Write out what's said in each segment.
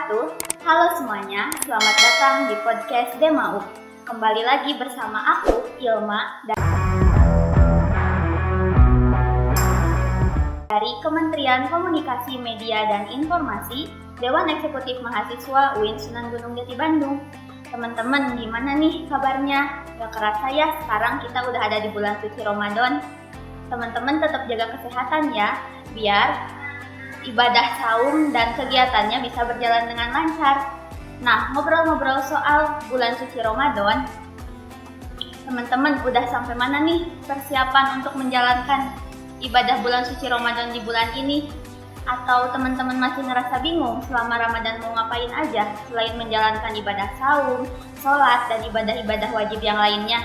wabarakatuh. Halo semuanya, selamat datang di podcast Demau. Kembali lagi bersama aku, Ilma, dari Kementerian Komunikasi, Media, dan Informasi, Dewan Eksekutif Mahasiswa UIN Sunan Gunung Jati Bandung. Teman-teman, gimana nih kabarnya? Gak kerasa ya, sekarang kita udah ada di bulan suci Ramadan. Teman-teman tetap jaga kesehatan ya, biar ibadah saum dan kegiatannya bisa berjalan dengan lancar. Nah, ngobrol-ngobrol soal bulan suci Ramadan, teman-teman udah sampai mana nih persiapan untuk menjalankan ibadah bulan suci Ramadan di bulan ini? Atau teman-teman masih ngerasa bingung selama Ramadan mau ngapain aja selain menjalankan ibadah saum, sholat, dan ibadah-ibadah wajib yang lainnya?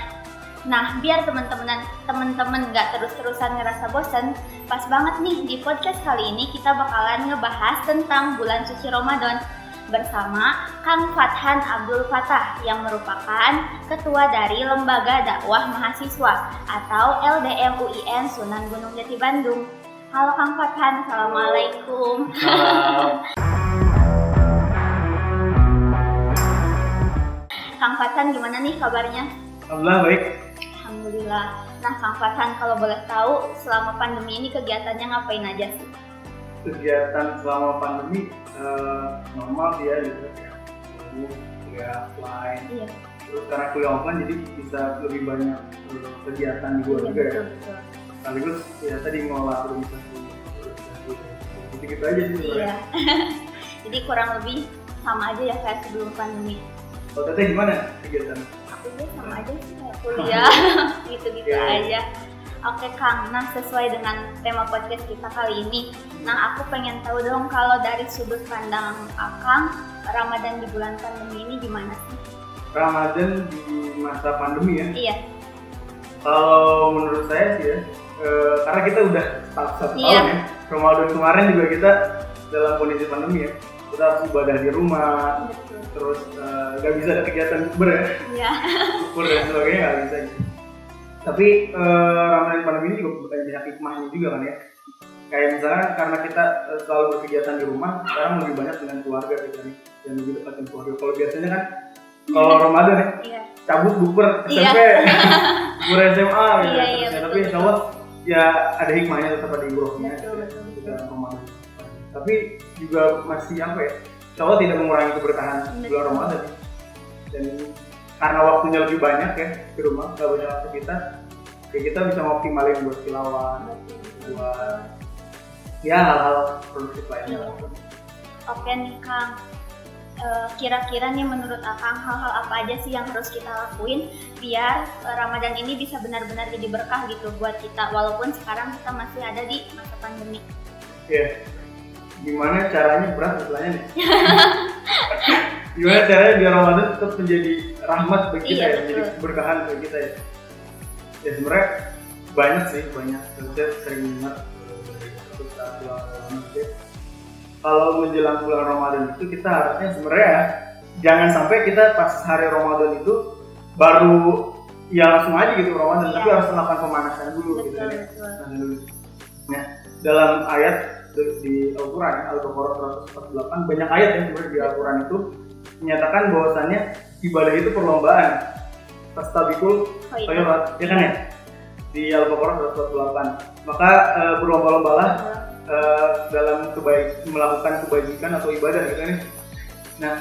Nah, biar teman-teman gak terus-terusan ngerasa bosan, pas banget nih di podcast kali ini kita bakalan ngebahas tentang bulan suci Ramadan bersama Kang Fathan Abdul Fattah yang merupakan Ketua dari Lembaga Dakwah Mahasiswa atau LDM UIN Sunan Gunung Jati Bandung. Halo Kang Fathan, Assalamualaikum. Halo. Kang Fathan, gimana nih kabarnya? Alhamdulillah baik. Alhamdulillah. Nah, Kang Fathan, kalau boleh tahu selama pandemi ini kegiatannya ngapain aja sih? Kegiatan selama pandemi normal sih ya gitu ya. Kuliah offline. Iya. Terus karena kuliah offline jadi bisa lebih banyak kegiatan di luar juga ya. Betul. Sekaligus ya tadi ngolah organisasi. Gitu aja sih sebenarnya. Iya. Jadi kurang lebih sama aja ya kayak sebelum pandemi. Kalau Teteh gimana kegiatan? Aku juga sama aja sih kayak kuliah, gitu-gitu aja. Oke Kang, nah sesuai dengan tema podcast kita kali ini, nah aku pengen tahu dong kalau dari sudut pandang Akang, Ramadan di bulan pandemi ini gimana sih? Ramadan di masa pandemi ya? Iya. Kalau menurut saya sih ya, karena kita udah satu tahun ya, Ramadan kemarin juga kita dalam kondisi pandemi ya, kita harus ibadah di rumah. Betul. Terus gak bisa ada kegiatan bukber ya, bukber dan sebagainya gak bisa gitu. Tapi Ramadan pandemi ini juga banyak hikmahnya juga kan ya. Kayak misalnya karena kita selalu berkegiatan di rumah, sekarang lebih banyak dengan keluarga gitu nih, dan lebih dekat dengan keluarga. Kalau biasanya kan kalau Ramadan ya, cabut bukber SMP, bukber SMA gitu. Tapi insya Allah ya ada hikmahnya, tetap ada ibrohnya dalam Ramadan. Tapi juga masih apa ya? Insya Allah tidak mengurangi keberkahan bulan Ramadan. Dan karena waktunya lebih banyak ya di rumah, gak banyak aktivitas, ya kita bisa mengoptimalin buat tilawah, buat ya hal-hal produktif lainnya. Oke nih Kang, kira-kira nih menurut Akang hal-hal apa aja sih yang harus kita lakuin biar Ramadan ini bisa benar-benar jadi berkah gitu buat kita, walaupun sekarang kita masih ada di masa pandemi. Iya. Gimana caranya berat istilahnya nih? Gimana caranya biar Ramadan tetap menjadi rahmat bagi kita ya, menjadi keberkahan bagi kita ya? Ya sebenarnya banyak. Saya sering dengar dari bulan kalau menjelang bulan Ramadan itu kita harusnya sebenarnya jangan sampai kita pas hari Ramadan itu baru ya langsung aja gitu Ramadan, tapi harus melakukan pemanasan dulu gitu ya. Nah, dalam ayat di Al-Quran, Al-Baqarah 148, banyak ayat yang sebenarnya di Al-Quran itu menyatakan bahwasannya ibadah itu perlombaan. Fastabiqul khairat, ya kan ya? Di Al-Baqarah 148. Maka berlomba-lombalah dalam melakukan kebajikan atau ibadah gitu kan ya. Nah,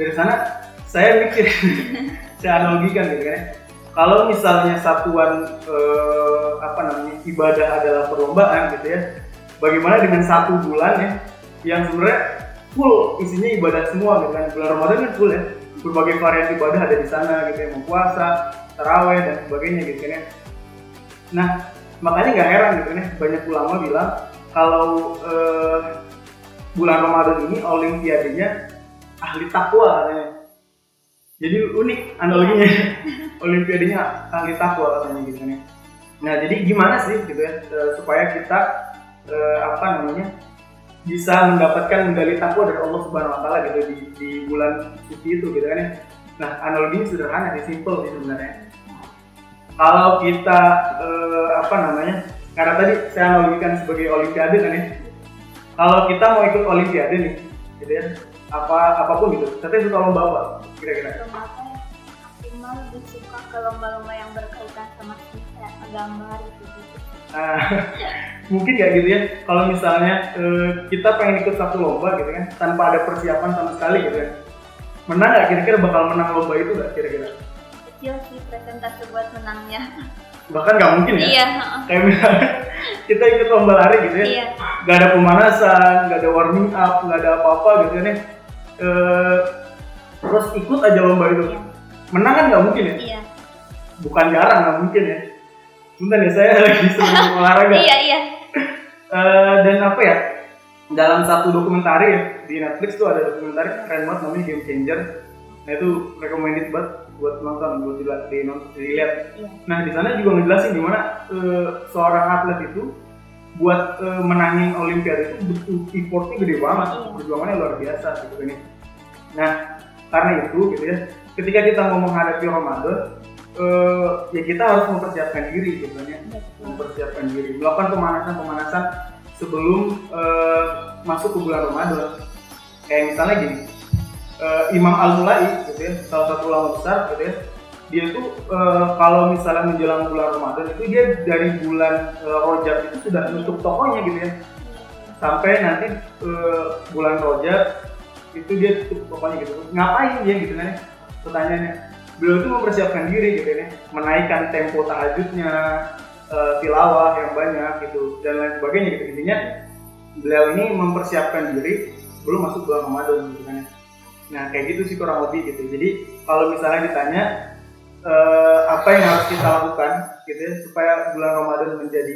dari sana saya mikir, saya analogikan gitu kan ya. Kalau misalnya satuan ibadah adalah perlombaan gitu ya, bagaimana dengan satu bulan ya yang sebenarnya full isinya ibadah semua gitu kan. Bulan Ramadan kan full ya, berbagai varian ibadah ada di sana gitu ya, mau puasa, taraweh dan sebagainya gitu kan ya. Nah, makanya nggak heran gitu kan ya, banyak ulama bilang kalau bulan Ramadan ini olimpiadenya ahli takwa katanya. Jadi unik analoginya, olimpiadenya ahli takwa katanya gitu kan ya. Nah, jadi gimana sih gitu ya supaya kita bisa mendapatkan medali takwa dari Allah Subhanahu Wa Taala gitu di bulan suci itu gitu kan ya. Nah, analoginya sederhana sih, simple sih sebenarnya. Kalau kita karena tadi saya analogikan sebagai olimpiade kan ya. Kalau kita mau ikut olimpiade nih, gitu ya, apapun gitu. Teteh suka lomba apa kira-kira? Lomba apa ya? Optimal lebih suka ke lomba-lomba yang berkaitan sama kayak gambar gitu. Nah, mungkin nggak gitu ya, kalau misalnya kita pengen ikut satu lomba gitu kan, tanpa ada persiapan sama sekali gitu kan, menang nggak kira-kira, bakal menang lomba itu nggak kira-kira? Kecil sih presentasi buat menangnya. Bahkan nggak mungkin ya? Iya. Kayak misalnya kita ikut lomba lari gitu ya, Iya. nggak ada pemanasan, nggak ada warming up, nggak ada apa-apa gitu kan ya, terus ikut aja lomba itu, Iya. menang kan nggak mungkin ya? Iya. Bukan jarang, nggak mungkin ya. Bentar ya, saya lagi senang olahraga. Iya. Dan apa ya, dalam satu dokumentari ya, di Netflix tuh ada dokumentari keren banget namanya Game Changer. Nah itu recommended banget buat nonton, buat dilihat. Iya. Nah di sana juga ngejelasin gimana seorang atlet itu buat menangin Olimpiade itu butuh effortnya gede banget, Iya. perjuangannya luar biasa gitu ini. Nah karena itu gitu ya, ketika kita mau menghadapi Ramadan, ya kita harus mempersiapkan diri gitu ya, mempersiapkan diri, melakukan pemanasan sebelum masuk ke bulan Ramadan. Kayak misalnya gini, Imam Al-Mulai gitu ya, salah satu ulama besar gitu ya, dia tuh kalau misalnya menjelang bulan Ramadan itu dia dari bulan Rajab itu sudah nutup tokonya gitu ya, sampai nanti bulan Rajab itu dia tutup tokonya gitu. Ngapain dia gitu kan? Pertanyaannya, beliau itu mempersiapkan diri gitu ya, menaikkan tempo tahajudnya, tilawah yang banyak gitu dan lain sebagainya gitu. Intinya beliau ini mempersiapkan diri sebelum masuk bulan Ramadan gitu kan. Nah kayak gitu sih kurang lebih gitu. Jadi kalau misalnya ditanya apa yang harus kita lakukan gitu ya supaya bulan Ramadan menjadi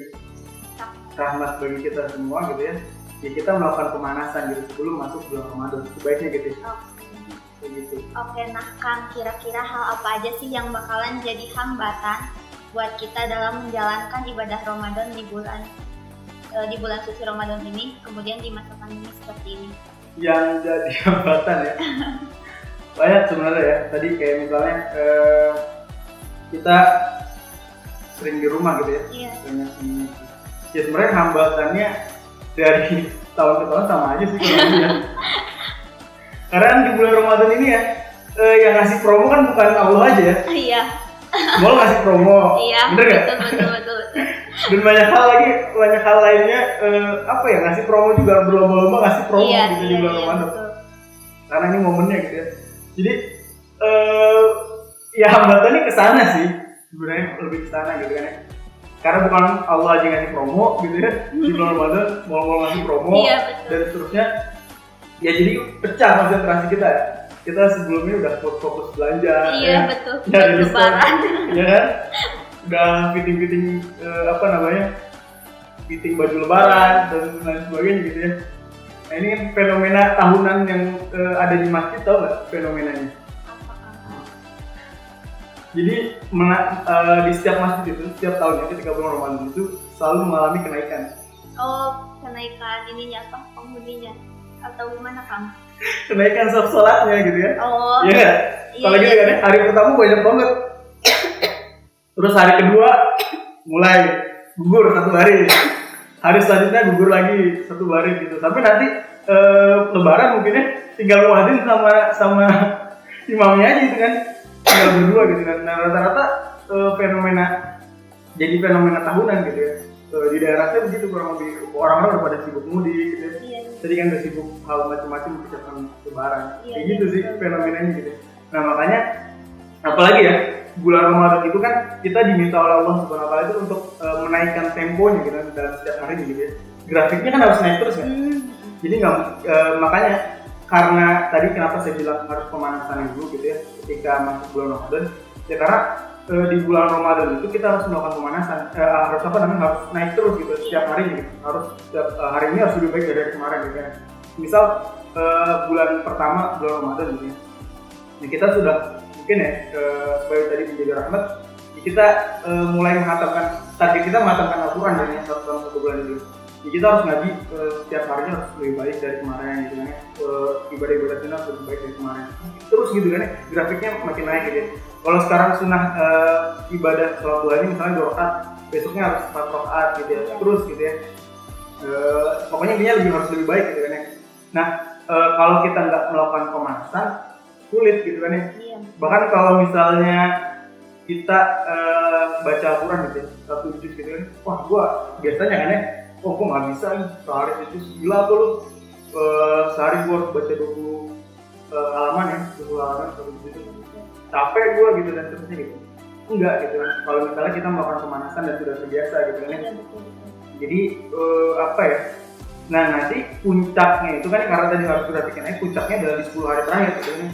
rahmat bagi kita semua gitu ya, ya kita melakukan pemanasan gitu sebelum masuk bulan Ramadan sebaiknya gitu. Gitu. Oke, nah Kang, kira-kira hal apa aja sih yang bakalan jadi hambatan buat kita dalam menjalankan ibadah Ramadan di bulan suci Ramadan ini, kemudian di masa pandemi seperti ini? Yang jadi hambatan ya banyak sebenarnya ya. Tadi kayak misalnya kita sering di rumah gitu ya. Iya. Ya sebenarnya hambatannya dari tahun ke tahun sama aja sih kurang lebih ya. Karena di bulan Ramadan ini ya, yang ngasih promo kan bukan Allah aja ya. Iya. Mall ngasih promo, Iya. bener nggak? Betul. Dan banyak hal lainnya, apa ya, ngasih promo juga, berlomba-lomba ngasih promo gitu di bulan Ramadan. Betul. Karena ini momennya gitu ya. Jadi ya hambatannya kesana sih, sebenarnya lebih kesana gitu kan ya. Karena bukan Allah aja ngasih promo gitu ya, di bulan Ramadan mall ngasih promo, Iya, betul. dan seterusnya. Ya jadi pecah konsentrasi kita ya. Kita sebelumnya udah fokus belanja. Iya, ya. betul. Dari Lebaran. Ya kan? Udah fitting fitting baju lebaran dan lain sebagainya gitu ya. Nah ini kan fenomena tahunan yang ada di masjid, tau nggak fenomenanya? Jadi di setiap masjid itu, setiap tahunnya ketika bulan Ramadan itu selalu mengalami kenaikan. Oh, kenaikan ininya apa? Penghuninya? Atau gimana Kang? Kenaikan sholatnya gitu ya. Oh. Iya. Kalau gitu kan ya, hari pertama banyak banget. Terus hari kedua mulai gugur 1 hari. Hari selanjutnya gugur lagi 1 hari gitu. Sampai nanti lebaran mungkin ya tinggal muadzin sama imamnya aja gitu kan. Tinggal berdua gitu kan. Nah rata-rata jadi fenomena tahunan gitu ya. Di daerahnya begitu kurang lebih, orang-orang udah pada sibuk mudik gitu ya. Iya. Tadi kan udah sibuk hal macam-macam persiapan lebaran. Iya, Kayak gitu iya, sih betul. fenomenanya gitu. Nah makanya apalagi ya bulan Ramadan itu kan kita diminta oleh Allah Subhanahu wa taala itu untuk menaikkan temponya gitu dalam setiap hari gitu ya. Grafiknya kan harus naik terus kan. Jadi nggak makanya karena tadi kenapa saya bilang harus pemanasan dulu gitu ya ketika masuk bulan Ramadan. Ya karena di bulan Ramadan itu kita harus melakukan pemanasan, harus naik terus gitu setiap hari gitu. Harus setiap hari ini harus lebih baik dari kemarin gitu ya. Misal bulan pertama bulan Ramadan gitu ya. Nah, kita sudah mungkin ya sebagai tadi menjaga rahmat, kita mulai target kita menghatamkan Al-Quran dari dalam 1 bulan itu. Jadi kita harus ngaji setiap harinya harus lebih baik dari kemarin gitu kan ya. Ibadah-ibadah sunnah harus lebih baik dari kemarin. Terus gitu kan ya, grafiknya makin naik gitu ya. Kalau sekarang sunnah ibadah sholat duhanya misalnya 2 rakaat, besoknya harus 4 rakaat gitu ya. Terus gitu ya. Pokoknya intinya harus lebih baik gitu kan ya. Nah, kalau kita nggak melakukan pemanasan sulit gitu kan ya. Iya. Bahkan kalau misalnya kita baca Al-Quran gitu ya, satu juz gitu kan, wah gua biasanya kan ya, oh gua nggak bisa nih sehari itu gila tuh lu, sehari gua harus baca 20 halaman ya, 20 halaman satu juz itu capek gua gitu dan seterusnya gitu. Enggak gitu kan, kalau misalnya kita melakukan pemanasan dan sudah terbiasa gitu kan ya. Iya, betul. Jadi apa ya, nah nanti puncaknya itu kan karena tadi harus perhatikan aja, puncaknya adalah di 10 hari terakhir gitu kan.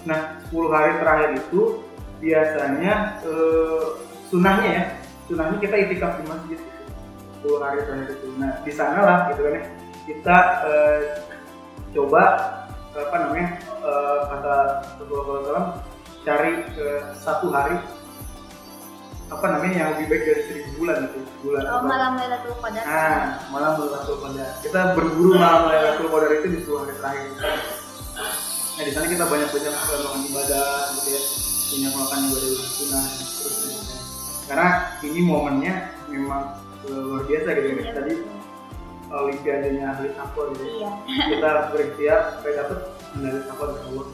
Nah 10 hari terakhir itu biasanya sunahnya ya, sunahnya kita itikaf di masjid 10 hari terakhir itu. Nah di sana lah gitu kan ya, kita coba apa namanya, kata Rasulullah SAW, cari satu hari apa namanya yang lebih baik dari 1000 bulan itu bulan. Oh, malam Lailatul Qadar. Nah, malam Lailatul Qadar. Kita berburu malam Lailatul Qadar itu di 10 hari terakhir. Nah, di sana kita banyak-banyak melakukan ibadah gitu ya. Punya melakukan ibadah sunnah terus. Karena ini momennya memang luar biasa gitu ya. Tadi olimpiadanya ahli takwa gitu. Iya. Kita harus berikhtiar supaya dapat medali takwa dari Allah.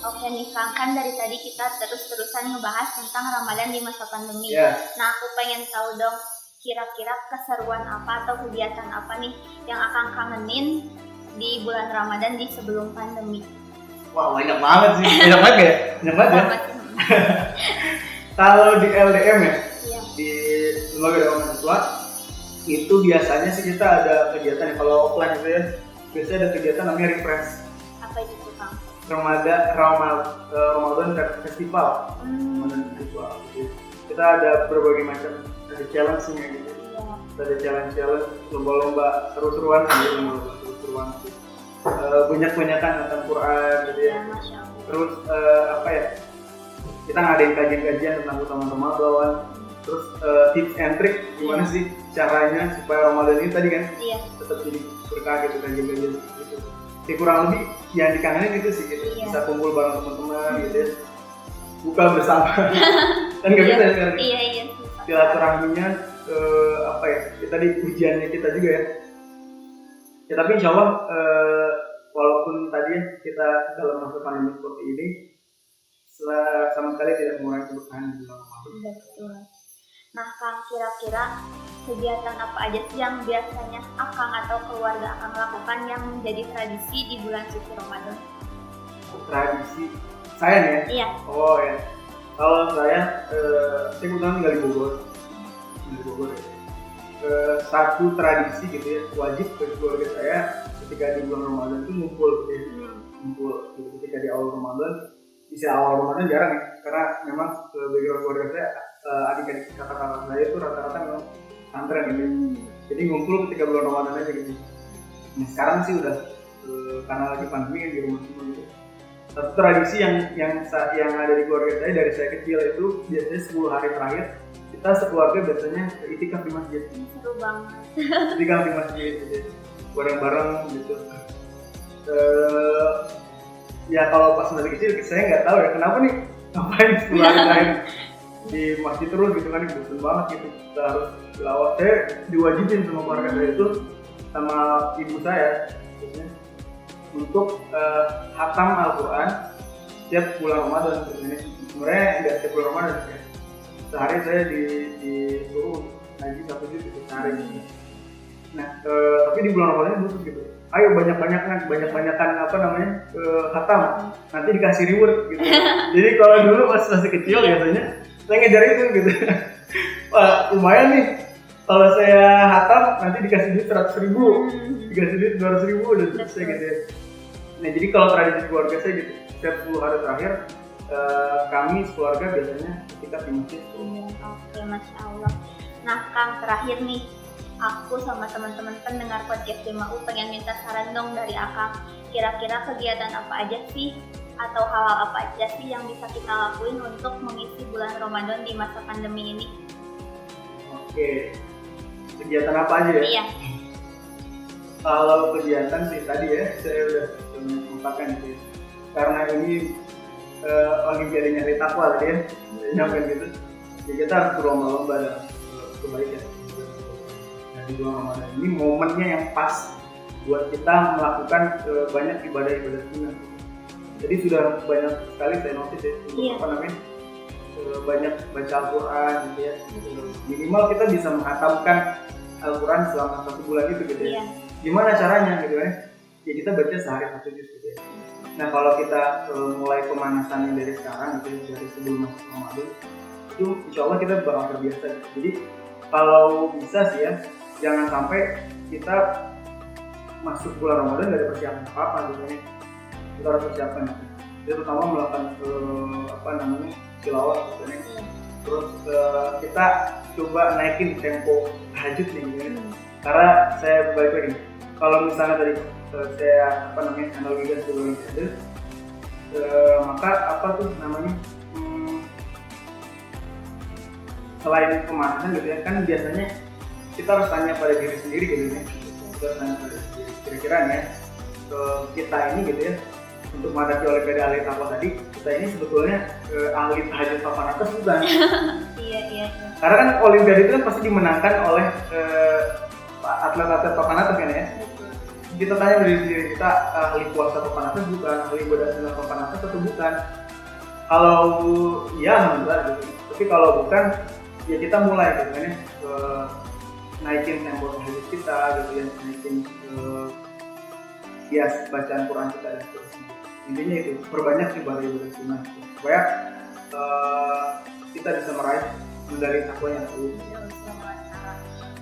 Oke nih Kang, kan dari tadi kita terus-terusan ngebahas tentang Ramadan di masa pandemi. Yeah. Nah aku pengen tahu dong, kira-kira keseruan apa atau kegiatan apa nih yang akan kangenin di bulan Ramadan di sebelum pandemi? Wah, banyak banget sih. Banyak banget ya? Banyak banget ya? Kalau di LDM ya, iya. Di lembaga dakwah mahasiswa itu biasanya sih kita ada kegiatan ya. Kalau offline itu ya, biasanya ada kegiatan namanya refresh. Apa itu tuh Kang? Ramadan Festival. Ramadan Festival. Kita ada berbagai macam, ada challenge-nya gitu. Iya. Ada challenge, lomba-lomba seru-seruan gitu, banyak-banyakan tentang Quran gitu ya. Masya Allah. Terus apa ya? Kita ngadain kajian-kajian tentang utama Ramadan. Terus tips and trick gimana sih caranya supaya Ramadan ini tadi kan tetap jadi berkah gitu, kajian-kajian gitu. Ya kurang lebih yang dikangenin itu sih gitu. Bisa kumpul bareng teman-teman gitu ya. Buka bersama. Kan nggak bisa sekarang. Iya. Silaturahminya apa ya? Kita di ujiannya kita juga ya. Ya tapi insya Allah walaupun tadi kita dalam masa pandemi seperti ini sama sekali tidak mengurangi keberkahan di bulan Ramadan. Betul. Nah Kang, kira-kira kegiatan apa aja sih yang biasanya Akang atau keluarga Akang lakukan yang menjadi tradisi di bulan suci Ramadan? Tradisi saya nih ya? Iya. Oh ya. Kalau saya kebetulan tinggal di Bogor. Di Bogor ya. Satu tradisi gitu ya, wajib bagi keluarga saya ketika di bulan Ramadan itu ngumpul gitu ya. Ngumpul gitu, ketika di awal Ramadan. Bisa awal Ramadan jarang ya, karena memang background keluarga saya adik-adik kakak-kakak saya itu rata-rata memang pesantren gitu. Jadi ngumpul ketika bulan Ramadan aja gitu. Nah sekarang sih udah karena lagi pandemi kan di rumah semua gitu. Satu tradisi yang ada di keluarga saya dari saya kecil itu biasanya 10 hari terakhir kita sekeluarga biasanya itikaf di masjid. Seru banget. Itikaf di masjid gitu, bareng-bareng gitu. Ya kalau pas masih kecil saya nggak tahu ya kenapa nih ngapain 10 hari terakhir di masjid terus gitu kan, bosan banget gitu. Kita harus tilawah. Saya diwajibin sama keluarga saya itu sama ibu saya biasanya untuk khatam Al-Quran setiap bulan Ramadan. Sebenarnya nggak setiap bulan Ramadan ya. Sehari saya disuruh ngaji 1 juz itu sehari. Nah tapi di bulan Ramadan khusus gitu. Ayo banyak-banyakan apa namanya khatam, nanti dikasih reward gitu. Jadi kalau dulu pas masih kecil biasanya saya ngejar itu gitu. Wah lumayan nih, kalau saya khatam nanti dikasih duit 100.000, dikasih duit 200.000 dan selesai gitu ya. Nah jadi kalau tradisi keluarga saya gitu, setiap 10 hari terakhir kami keluarga biasanya ketika di masjid. Oke, Masya Allah. Nah Kang, terakhir nih, aku sama teman-teman pendengar podcast DMAU pengen minta saran dong dari Akang. Kira-kira kegiatan apa aja sih atau hal-hal apa aja sih yang bisa kita lakuin untuk mengisi bulan Ramadan di masa pandemi ini? Oke, kegiatan apa aja ya? Iya. Kalau kegiatan sih tadi ya saya udah mengungkapkan itu. Karena ini olimpiadanya hari takwa tadi ya, nyampein gitu. Jadi kita harus berlomba-lomba dalam kebaikan. Di bulan Ramadan ini momennya yang pas buat kita melakukan banyak ibadah-ibadah sunnah. Jadi sudah banyak sekali saya notice ya, banyak baca Al-Quran gitu ya. Minimal kita bisa menghatamkan Al-Quran selama 1 bulan itu gitu ya. Gimana caranya gitu ya? Ya kita baca sehari 1 juz gitu ya. Nah kalau kita mulai pemanasannya dari sekarang gitu ya, dari sebelum masuk Ramadan, itu insya Allah kita bakal terbiasa. Jadi kalau bisa sih ya, jangan sampai kita masuk bulan Ramadan gak ada persiapan apa-apa gitu ya. Kita harus persiapan gitu. Jadi terutama melakukan tilawah gitu ya. Terus kita coba naikin tempo tahajud nih gitu ya. Karena saya balik lagi, kalau misalnya tadi saya analogikan sebelum itu, maka selain pemanasan gitu ya, kan biasanya kita harus tanya pada diri sendiri gitu ya. Kita harus tanya pada diri sendiri, kira-kira ya kita ini gitu ya, untuk menghadapi Olimpiade ahli takwa tadi, kita ini sebetulnya ahli tahajud papan atas bukan? Iya. Karena kan Olimpiade itu kan pasti dimenangkan oleh atlet-atlet papan atas kan ya. Kita tanya dari diri kita, ahli puasa papan atas bukan, ahli ibadah sunnah papan atas atau bukan? Kalau iya alhamdulillah gitu. Tapi kalau bukan, ya kita mulai gitu kan ya, naikin tempo tahajud kita gitu ya, naikin bias bacaan Quran kita dan seterusnya. Intinya itu, perbanyak ibadah-ibadah sunnah supaya kita bisa meraih medali takwa yang terus.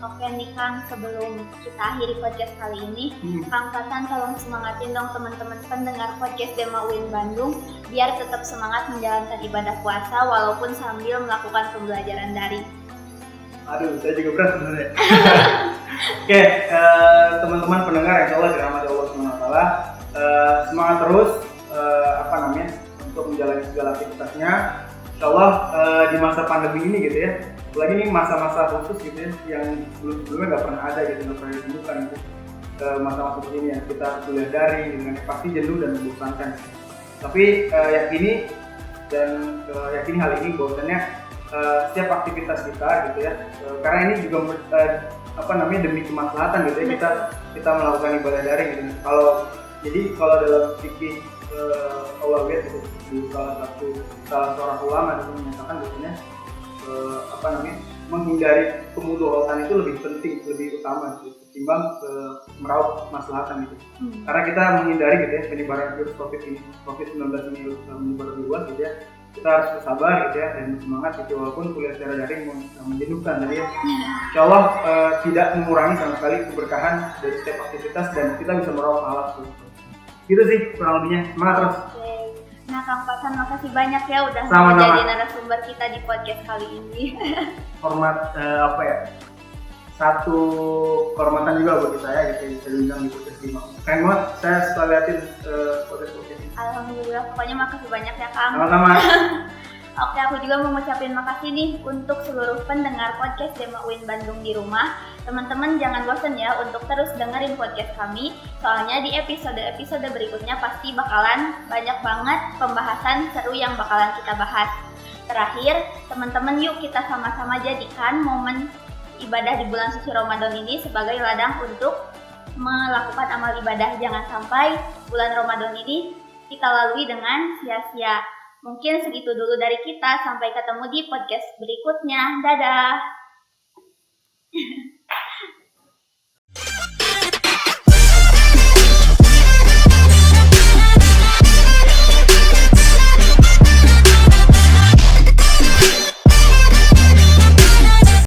Oke nih Kang, sebelum kita akhiri podcast kali ini, Kang Fatan tolong semangatin dong teman-teman pendengar podcast Dema UIN Bandung biar tetap semangat menjalankan ibadah puasa walaupun sambil melakukan pembelajaran daring. Aduh, saya juga berat sebenarnya. Oke, teman-teman pendengar yang insya Allah dirahmati Allah SWT, semangat terus untuk menjalani segala aktivitasnya. Insya Allah di masa pandemi ini gitu ya, apalagi ini masa-masa khusus gitu ya, yang sebelum-sebelumnya nggak pernah ada gitu, nggak pernah ditemukan gitu. Masa-masa seperti ini ya, kita kuliah daring dengan pasti jenuh dan membosankan. Tapi yakini hal ini bahwasannya setiap aktivitas kita gitu ya, karena ini juga demi kemaslahatan gitu ya, kita melakukan ibadah daring gitu. Kalau dalam fikih Allah lihat gitu, di salah seorang ulama itu menyatakan bahwasanya menghindari kemudaratan itu lebih penting, lebih utama gitu, ketimbang meraup kemaslahatan gitu. Karena kita menghindari gitu ya penyebaran virus COVID-19 ini menyebar luas gitu ya. Kita harus bersabar gitu ya dan semangat gitu, walaupun kuliah secara daring menjenuhkan tadi ya. Insya Allah tidak mengurangi sama sekali keberkahan dari setiap aktivitas dan kita bisa meraup pahala gitu sih kurang lebihnya. Semangat terus. Nah Kang Fatan, makasih banyak ya udah menjadi narasumber kita di podcast kali ini. Hormat satu kehormatan juga bagi saya gitu, bisa diundang di podcast ini. Keren banget, saya suka liatin podcast ini. Alhamdulillah, pokoknya makasih banyak ya Kang. Sama-sama. Oke, aku juga mau ngucapin makasih nih untuk seluruh pendengar podcast Dema UIN Bandung di rumah. Teman-teman jangan bosan ya untuk terus dengerin podcast kami, soalnya di episode-episode berikutnya pasti bakalan banyak banget pembahasan seru yang bakalan kita bahas. Terakhir, teman-teman yuk kita sama-sama jadikan momen ibadah di bulan suci Ramadan ini sebagai ladang untuk melakukan amal ibadah. Jangan sampai bulan Ramadan ini kita lalui dengan sia-sia. Mungkin segitu dulu dari kita, sampai ketemu di podcast berikutnya. Dadah!